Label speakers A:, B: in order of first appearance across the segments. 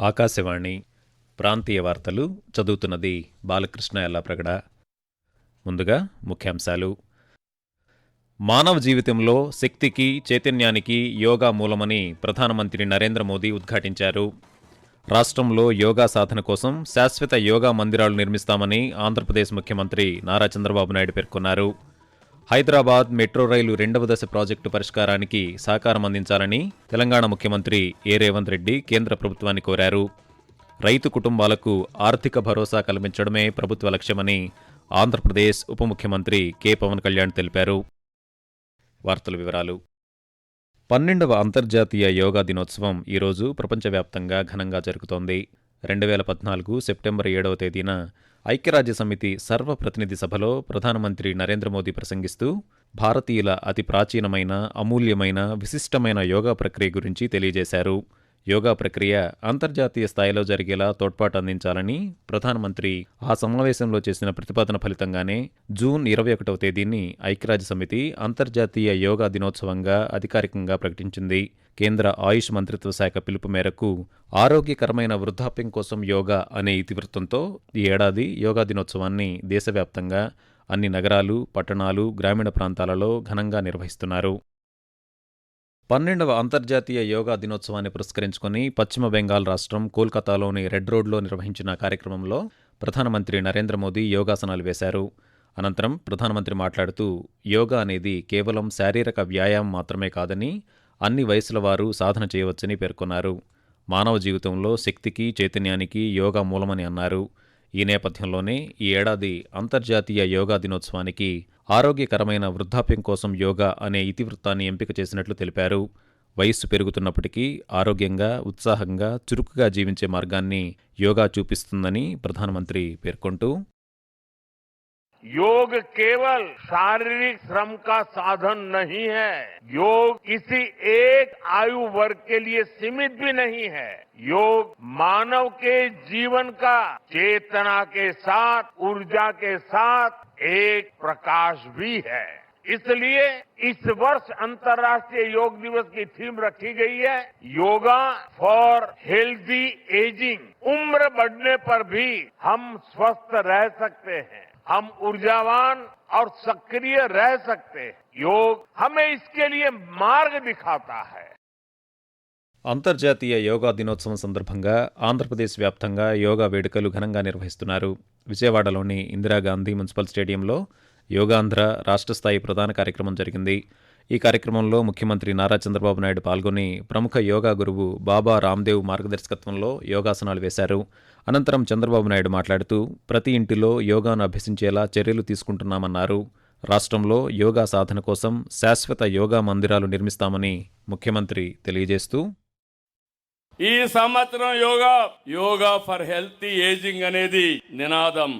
A: ఆకాశవాణి ప్రాంతీయ వార్తలు చదువుతున్నది బాలకృష్ణ ఎల్లాప్రగడ. ముందుగా ముఖ్యాంశాలు. మానవ జీవితంలో శక్తికి, చైతన్యానికి యోగా మూలమని ప్రధానమంత్రి నరేంద్ర మోదీ ఉద్ఘాటించారు. రాష్ట్రంలో యోగా సాధన కోసం శాశ్వత యోగా మందిరాలు నిర్మిస్తామని ఆంధ్రప్రదేశ్ ముఖ్యమంత్రి నారా చంద్రబాబు నాయుడు పేర్కొన్నారు. హైదరాబాద్ మెట్రో రైలు 2వ దశ ప్రాజెక్టు పరిష్కారానికి సహకారం అందించాలని తెలంగాణ ముఖ్యమంత్రి ఏ రేవంత్ రెడ్డి కేంద్ర ప్రభుత్వాన్ని కోరారు. రైతు కుటుంబాలకు ఆర్థిక భరోసా కల్పించడమే ప్రభుత్వ లక్ష్యమని ఆంధ్రప్రదేశ్ ఉప ముఖ్యమంత్రి కె పవన్ కళ్యాణ్ తెలిపారు. వార్తల వివరాలు. 12వ అంతర్జాతీయ యోగా దినోత్సవం ఈరోజు ప్రపంచవ్యాప్తంగా ఘనంగా జరుగుతోంది. 2014 సెప్టెంబర్ 7వ తేదీన ఐక్యరాజ్యసమితి సర్వప్రతినిధి సభలో ప్రధానమంత్రి నరేంద్ర మోదీ ప్రసంగిస్తూ భారతీయుల అతి ప్రాచీనమైన, అమూల్యమైన, విశిష్టమైన యోగా ప్రక్రియ గురించి తెలియజేశారు. యోగా ప్రక్రియ అంతర్జాతీయ స్థాయిలో జరిగేలా తోడ్పాటు అందించాలని ప్రధానమంత్రి ఆ సమావేశంలో చేసిన ప్రతిపాదన ఫలితంగానే జూన్ 21వ తేదీని ఐక్యరాజ్యసమితి అంతర్జాతీయ యోగా దినోత్సవంగా అధికారికంగా ప్రకటించింది. కేంద్ర ఆయుష్ మంత్రిత్వ శాఖ పిలుపు మేరకు ఆరోగ్యకరమైన వృద్ధాప్యం కోసం యోగా అనే ఇతివృత్తంతో ఈ ఏడాది యోగా దినోత్సవాన్ని దేశవ్యాప్తంగా అన్ని నగరాలు, పట్టణాలు, గ్రామీణ ప్రాంతాలలో ఘనంగా నిర్వహిస్తున్నారు. 12వ అంతర్జాతీయ యోగా దినోత్సవాన్ని పురస్కరించుకుని పశ్చిమ బెంగాల్ రాష్ట్రం కోల్కతాలోని రెడ్ రోడ్లో నిర్వహించిన కార్యక్రమంలో ప్రధానమంత్రి నరేంద్ర మోదీ యోగాసనాలు వేశారు. అనంతరం ప్రధానమంత్రి మాట్లాడుతూ యోగా అనేది కేవలం శారీరక వ్యాయామం మాత్రమే కాదని అన్ని వయసుల వారు సాధన చేయవచ్చని పేర్కొన్నారు. మానవ జీవితంలో శక్తికి, చైతన్యానికి యోగా మూలమని అన్నారు. ఈ నేపథ్యంలోనే ఈ ఏడాది అంతర్జాతీయ యోగా దినోత్సవానికి ఆరోగ్యకరమైన వృద్ధాప్యం కోసం యోగా అనే ఇతివృత్తాన్ని ఎంపిక చేసినట్లు తెలిపారు. వయస్సు పెరుగుతున్నప్పటికీ ఆరోగ్యంగా, ఉత్సాహంగా, చురుకుగా జీవించే మార్గాన్ని యోగా చూపిస్తుందని ప్రధానమంత్రి పేర్కొంటూ
B: योग केवल शारीरिक श्रम का साधन नहीं है, योग किसी एक आयु वर्ग के लिए सीमित भी नहीं है. योग मानव के जीवन का चेतना के साथ, ऊर्जा के साथ एक प्रकाश भी है. इसलिए इस वर्ष अंतर्राष्ट्रीय योग दिवस की थीम रखी गई है योगा फॉर हेल्दी एजिंग. उम्र बढ़ने पर भी हम स्वस्थ रह सकते हैं, हम ऊर्जावान और सक्रिय रह सकते हैं. योग हमें इसके लिए मार्ग दिखाता है.
A: అంతర్జాతీయ యోగా దినోత్సవం సందర్భంగా ఆంధ్రప్రదేశ్ వ్యాప్తంగా యోగా వేడుకలు ఘనంగా నిర్వహిస్తున్నారు. విజయవాడలోని ఇందిరాగాంధీ మున్సిపల్ స్టేడియంలో యోగాంధ్ర రాష్ట్ర స్థాయి ప్రధాన కార్యక్రమం జరిగింది. ఈ కార్యక్రమంలో ముఖ్యమంత్రి నారా చంద్రబాబు నాయుడు పాల్గొని ప్రముఖ యోగా గురువు బాబా రామ్దేవ్ మార్గదర్శకత్వంలో యోగాసనాలు వేశారు. అనంతరం చంద్రబాబు నాయుడు మాట్లాడుతూ ప్రతి ఇంటిలో యోగాను అభ్యసించేలా చర్యలు తీసుకుంటున్నామన్నారు. రాష్ట్రంలో యోగా సాధన కోసం శాశ్వత యోగా మందిరాలు నిర్మిస్తామని ముఖ్యమంత్రి తెలియజేస్తూ
C: ఈ సంవత్సరం యోగా ఫర్ హెల్తీ ఏజింగ్ అనేది నినాదం.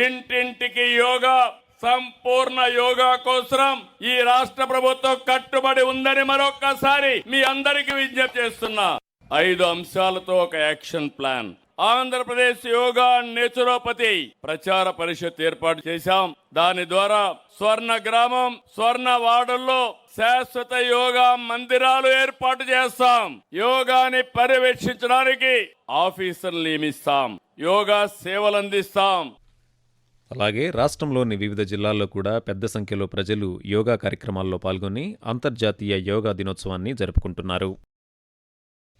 C: ఇంటింటికి యోగా, సంపూర్ణ యోగా కోసం ఈ రాష్ట్ర ప్రభుత్వం కట్టుబడి ఉందని మరొక్కసారి మీ అందరికీ విజ్ఞప్తి చేస్తున్నా. 5 అంశాలతో ఒక action plan. Andhra Pradesh yoga naturopathy ప్రచార పరిషత్ ఏర్పాటు చేశాం. దాని ద్వారా స్వర్ణ గ్రామం, స్వర్ణ వార్డుల్లో శాశ్వత యోగా మందిరాలు ఏర్పాటు చేస్తాం. యోగాని పర్యవేక్షించడానికి ఆఫీసర్లు నియమిస్తాం. యోగా సేవలు అందిస్తాం.
A: అలాగే రాష్ట్రంలోని వివిధ జిల్లాల్లో కూడా పెద్ద సంఖ్యలో ప్రజలు యోగా కార్యక్రమాల్లో పాల్గొని అంతర్జాతీయ యోగా దినోత్సవాన్ని జరుపుకుంటున్నారు.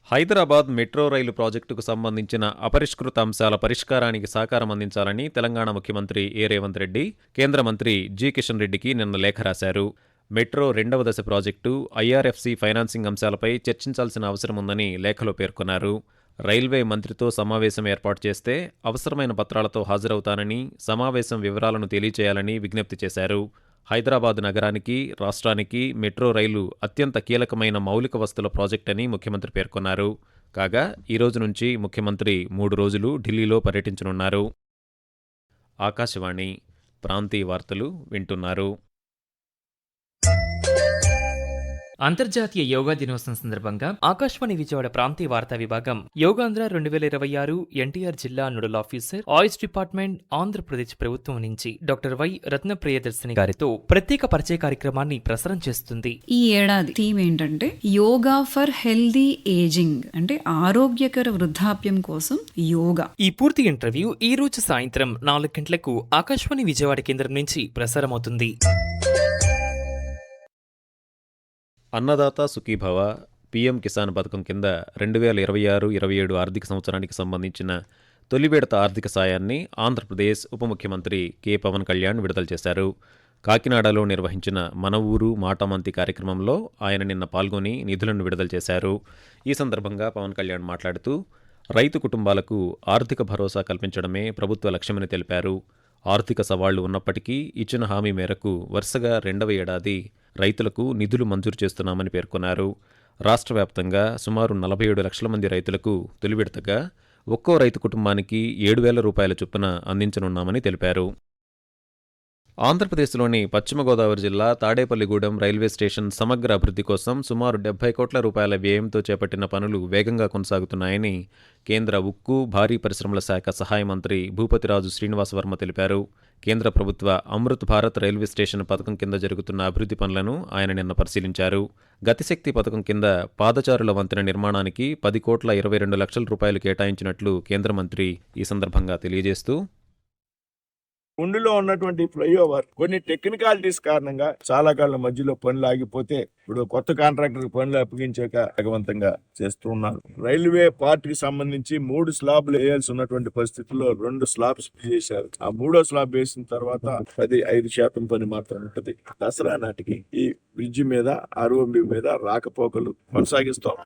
A: హైదరాబాద్ మెట్రో రైలు ప్రాజెక్టుకు సంబంధించిన అపరిష్కృత అంశాల పరిష్కారానికి సహకారం అందించాలని తెలంగాణ ముఖ్యమంత్రి ఏ రేవంత్ రెడ్డి కేంద్ర మంత్రి జి కిషన్ రెడ్డికి నిన్న లేఖ రాశారు. మెట్రో 2వ దశ ప్రాజెక్టు, ఐఆర్ఎఫ్సి ఫైనాన్సింగ్ అంశాలపై చర్చించాల్సిన అవసరం ఉందని లేఖలో పేర్కొన్నారు. రైల్వే మంత్రితో సమావేశం ఏర్పాటు చేస్తే అవసరమైన పత్రాలతో హాజరవుతానని, సమావేశం వివరాలను తెలియచేయాలని విజ్ఞప్తి చేశారు. హైదరాబాద్ నగరానికి, రాష్ట్రానికి మెట్రో రైలు అత్యంత కీలకమైన మౌలిక వస్తుల ప్రాజెక్టని ముఖ్యమంత్రి పేర్కొన్నారు. కాగా ఈ రోజు నుంచి ముఖ్యమంత్రి 3 రోజులు ఢిల్లీలో పర్యటించనున్నారు. ఆకాశవాణి ప్రాంతీయ వార్తలు వింటున్నారు.
D: అంతర్జాతీయ యోగా దినోత్సవం సందర్భంగా ఆకాశవాణి విజయవాడ ప్రాంతీయ వార్తా విభాగం యోగాంధ్ర 2026 ఎన్టీఆర్ జిల్లా నోడల్ ఆఫీసర్ ఆయుష్ డిపార్ట్మెంట్ ఆంధ్రప్రదేశ్ ప్రభుత్వం నుంచి డాక్టర్ వై రత్న ప్రియదర్శిని గారితో ప్రత్యేక పరిచయ కార్యక్రమాన్ని ప్రసారం చేస్తుంది.
E: ఈ ఏడాది థీమ్ ఏంటంటే యోగా ఫర్ హెల్దీ ఏజింగ్, అంటే ఆరోగ్యకర వృద్ధాప్యం కోసం యోగా.
D: ఈ పూర్తి ఇంటర్వ్యూ ఈ రోజు సాయంత్రం 4 గంటలకు ఆకాశవాణి విజయవాడ కేంద్రం నుంచి ప్రసారమవుతుంది.
A: అన్నదాత సుఖీభవ పీఎం కిసాన్ పథకం కింద 2026-27 ఆర్థిక సంవత్సరానికి సంబంధించిన తొలి విడత ఆర్థిక సాయాన్ని ఆంధ్రప్రదేశ్ ఉప ముఖ్యమంత్రి కె పవన్ కళ్యాణ్ విడుదల చేశారు. కాకినాడలో నిర్వహించిన మన ఊరు మాటమంతి కార్యక్రమంలో ఆయన నిన్న పాల్గొని నిధులను విడుదల చేశారు. ఈ సందర్భంగా పవన్ కళ్యాణ్ మాట్లాడుతూ రైతు కుటుంబాలకు ఆర్థిక భరోసా కల్పించడమే ప్రభుత్వ లక్ష్యమని తెలిపారు. ఆర్థిక సవాళ్లు ఉన్నప్పటికీ ఇచ్చిన హామీ మేరకు వరుసగా 2వ ఏడాది రైతులకు నిధులు మంజూరు చేస్తున్నామని పేర్కొన్నారు. రాష్ట్ర వ్యాప్తంగా సుమారు 47 లక్షల మంది రైతులకు తొలి విడతగా ఒక్కో రైతు కుటుంబానికి 7,000 రూపాయల చొప్పున అందించనున్నామని తెలిపారు. ఆంధ్రప్రదేశ్లోని పశ్చిమ గోదావరి జిల్లా తాడేపల్లిగూడెం రైల్వే స్టేషన్ సమగ్ర అభివృద్ధి కోసం సుమారు 70 కోట్ల రూపాయల వ్యయంతో చేపట్టిన పనులు వేగంగా కొనసాగుతున్నాయని కేంద్ర ఉక్కు, భారీ పరిశ్రమల శాఖ సహాయ మంత్రి భూపతిరాజు శ్రీనివాసవర్మ తెలిపారు. కేంద్ర ప్రభుత్వ అమృత్ భారత్ రైల్వే స్టేషన్ పథకం కింద జరుగుతున్న అభివృద్ధి పనులను ఆయన నిన్న పరిశీలించారు. గతిశక్తి పథకం కింద పాదచారుల వంతెన నిర్మాణానికి 10,22 లక్షల రూపాయలు కేటాయించినట్లు కేంద్ర మంత్రి ఈ సందర్భంగా తెలియజేస్తూ
F: ఉండిలో ఉన్నటువంటి ఫ్లైఓవర్ కొన్ని టెక్నికాలిటీస్ కారణంగా చాలా కాలం మధ్యలో పనులు ఆగిపోతే ఇప్పుడు కొత్త కాంట్రాక్టర్ పనులు అప్పగించాక వేగవంతంగా చేస్తూ ఉన్నారు. రైల్వే పార్ట్ కి సంబంధించి 3 స్లాబ్లు వేయాల్సి ఉన్నటువంటి పరిస్థితుల్లో 2 స్లాబ్స్ చేశారు. ఆ 3వ స్లాబ్ వేసిన తర్వాత 5% పని మాత్రం ఉంటది. దసరా నాటికి ఈ బ్రిడ్జి మీద ఆర్ఓబి మీద రాకపోకలు కొనసాగిస్తాం.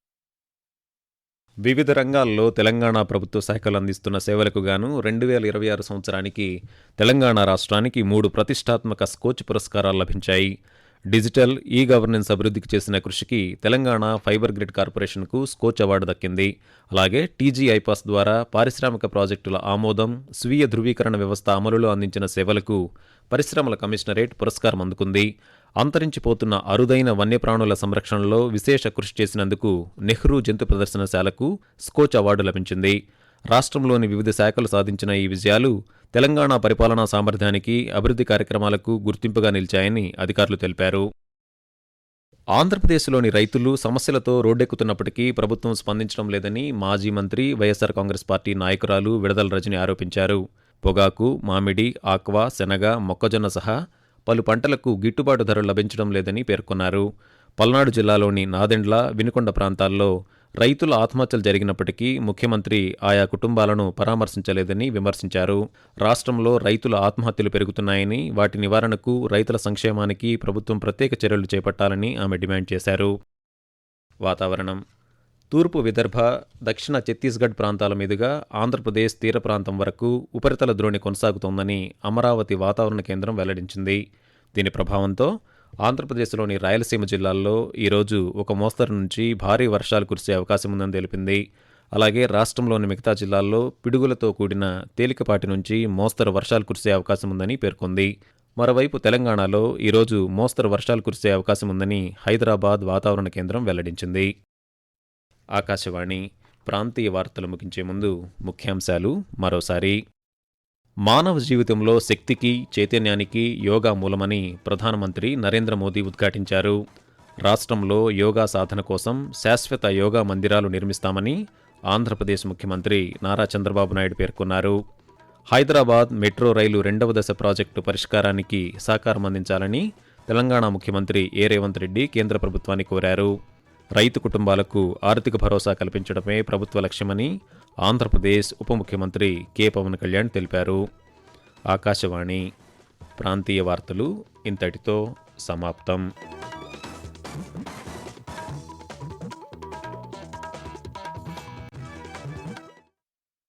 A: వివిధ రంగాల్లో తెలంగాణ ప్రభుత్వ శాఖలు అందిస్తున్న సేవలకు గాను 2026 సంవత్సరానికి తెలంగాణ రాష్ట్రానికి 3 ప్రతిష్టాత్మక స్కోచ్ పురస్కారాలు లభించాయి. డిజిటల్ ఈ గవర్నెన్స్ అభివృద్ధికి చేసిన కృషికి తెలంగాణ ఫైబర్ గ్రిడ్ కార్పొరేషన్కు స్కోచ్ అవార్డు దక్కింది. అలాగే టీజీ ఐపాస్ ద్వారా పారిశ్రామిక ప్రాజెక్టుల ఆమోదం, స్వీయ ధృవీకరణ వ్యవస్థ అమలులో అందించిన సేవలకు పరిశ్రమల కమిషనరేట్ పురస్కారం అందుకుంది. అంతరించిపోతున్న అరుదైన వన్యప్రాణుల సంరక్షణలో విశేష కృషి చేసినందుకు నెహ్రూ జంతు ప్రదర్శనశాలకు స్కోచ్ అవార్డు లభించింది. రాష్ట్రంలోని వివిధ శాఖలు సాధించిన ఈ విజయాలు తెలంగాణ పరిపాలనా సామర్థ్యానికి, అభివృద్ధి కార్యక్రమాలకు గుర్తింపుగా నిలిచాయని అధికారులు తెలిపారు. ఆంధ్రప్రదేశ్లోని రైతులు సమస్యలతో రోడ్డెక్కుతున్నప్పటికీ ప్రభుత్వం స్పందించడం లేదని మాజీ మంత్రి వైఎస్సార్ కాంగ్రెస్ పార్టీ నాయకురాలు విడదల రజని ఆరోపించారు. పొగాకు, మామిడి, ఆక్వా, శనగ, మొక్కజొన్న సహా పలు పంటలకు గిట్టుబాటు ధరలు లభించడం లేదని పేర్కొన్నారు. పల్నాడు జిల్లాలోని నాదెండ్ల, వినుకొండ ప్రాంతాల్లో రైతుల ఆత్మహత్యలు జరిగినప్పటికీ ముఖ్యమంత్రి ఆయా కుటుంబాలను పరామర్శించలేదని విమర్శించారు. రాష్ట్రంలో రైతుల ఆత్మహత్యలు పెరుగుతున్నాయని, వాటి నివారణకు, రైతుల సంక్షేమానికి ప్రభుత్వం ప్రత్యేక చర్యలు చేపట్టాలని ఆమె డిమాండ్ చేశారు. వాతావరణం. తూర్పు విదర్భ, దక్షిణ ఛత్తీస్గఢ్ ప్రాంతాల మీదుగా ఆంధ్రప్రదేశ్ తీర ప్రాంతం వరకు ఉపరితల ద్రోణి కొనసాగుతోందని అమరావతి వాతావరణ కేంద్రం వెల్లడించింది. దీని ప్రభావంతో ఆంధ్రప్రదేశ్లోని రాయలసీమ జిల్లాల్లో ఈరోజు ఒక మోస్తరు నుంచి భారీ వర్షాలు కురిసే అవకాశం ఉందని తెలిపింది. అలాగే రాష్ట్రంలోని మిగతా జిల్లాల్లో పిడుగులతో కూడిన తేలికపాటి నుంచి మోస్తరు వర్షాలు కురిసే అవకాశం ఉందని పేర్కొంది. మరోవైపు తెలంగాణలో ఈరోజు మోస్తరు వర్షాలు కురిసే అవకాశం ఉందని హైదరాబాద్ వాతావరణ కేంద్రం వెల్లడించింది. ఆకాశవాణి ప్రాంతీయ వార్తలు ముగించే ముందు ముఖ్యాంశాలు మరోసారి. మానవ జీవితంలో శక్తికి, చైతన్యానికి యోగా మూలమని ప్రధానమంత్రి నరేంద్ర మోదీ ఉద్ఘాటించారు. రాష్ట్రంలో యోగా సాధన కోసం శాశ్వత యోగా మందిరాలు నిర్మిస్తామని ఆంధ్రప్రదేశ్ ముఖ్యమంత్రి నారా చంద్రబాబు నాయుడు పేర్కొన్నారు. హైదరాబాద్ మెట్రో రైలు 2వ దశ ప్రాజెక్టు పరిష్కారానికి సహకారం అందించాలని తెలంగాణ ముఖ్యమంత్రి ఏ రేవంత్ రెడ్డి కేంద్ర ప్రభుత్వాన్ని కోరారు. రైతు కుటుంబాలకు ఆర్థిక భరోసా కల్పించడమే ప్రభుత్వ లక్ష్యమని ఆంధ్రప్రదేశ్ ఉప ముఖ్యమంత్రి కె పవన్ కళ్యాణ్ తెలిపారు. ఆకాశవాణి ప్రాంతీయ వార్తలు ఇంతటితో సమాప్తం.